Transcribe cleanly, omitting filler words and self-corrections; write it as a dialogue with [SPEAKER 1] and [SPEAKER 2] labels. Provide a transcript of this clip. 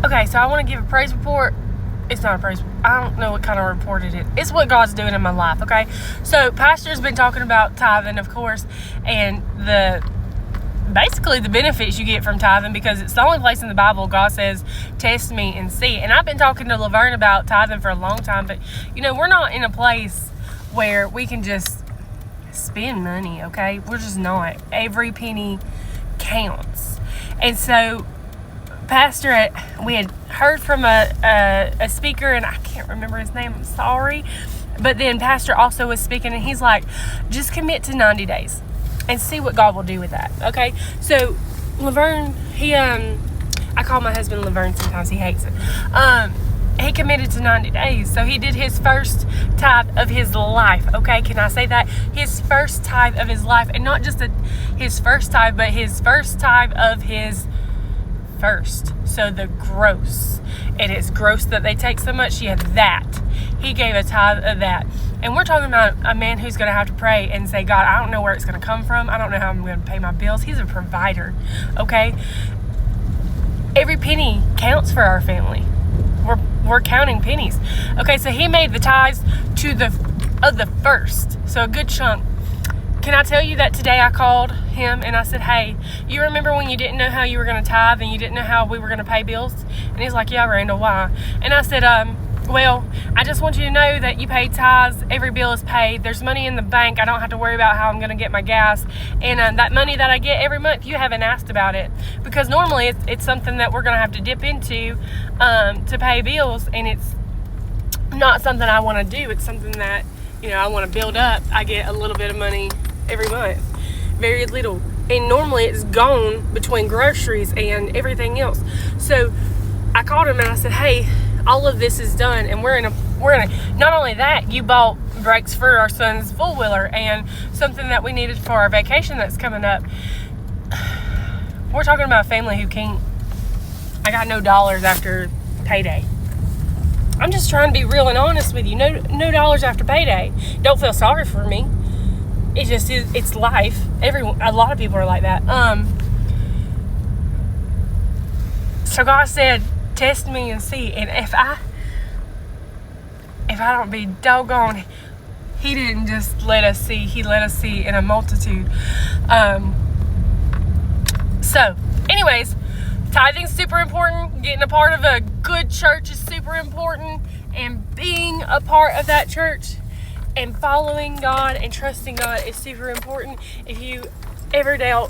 [SPEAKER 1] Okay, so I want to give a praise report. It's not a praise. I don't know what kind of report it is. It's what God's doing in my life, okay? So Pastor's been talking about tithing, of course, and basically the benefits you get from tithing, because it's the only place in the Bible God says, test me and see. And I've been talking to Laverne about tithing for a long time, but, we're not in a place where we can just spend money, okay? We're just not. Every penny counts. And so Pastor, we had heard from a speaker, and I can't remember his name, I'm sorry, but then Pastor also was speaking, and he's like, just commit to 90 days and see what God will do with that, okay? So Laverne, I call my husband Laverne sometimes, he hates it. He committed to 90 days, so he did his first tithe of his life, okay? Can I say that? His first tithe of his life, and not just his first tithe, but his first tithe of his first. So the gross. It is gross that they take so much. Yeah, that. He gave a tithe of that. And we're talking about a man who's going to have to pray and say, God, I don't know where it's going to come from. I don't know how I'm going to pay my bills. He's a provider, okay? Every penny counts for our family. We're counting pennies. Okay, so he made the tithes of the first. So a good chunk. Can I tell you that today I called him and I said, hey, you remember when you didn't know how you were going to tithe and you didn't know how we were going to pay bills? And he's like, yeah, Randall, why? And I said, well, I just want you to know that you pay tithes. Every bill is paid. There's money in the bank. I don't have to worry about how I'm going to get my gas. And that money that I get every month, you haven't asked about it. Because normally it's something that we're going to have to dip into to pay bills. And it's not something I want to do. It's something that, I want to build up. I get a little bit of money every month, very little, and normally it's gone between groceries and everything else. So I called him and I said, hey, all of this is done, and we're in a not only that, you bought brakes for our son's four-wheeler and something that we needed for our vacation that's coming up. We're talking about a family who can't, I got no dollars after payday. I'm just trying to be real and honest with you. No dollars after payday. Don't feel sorry for me. It just is, it's life. A lot of people are like that. So God said, test me and see. And if I don't be doggone, he didn't just let us see, he let us see in a multitude. So anyways, tithing's super important. Getting a part of a good church is super important. And being a part of that church and following God and trusting God is super important. If you ever doubt,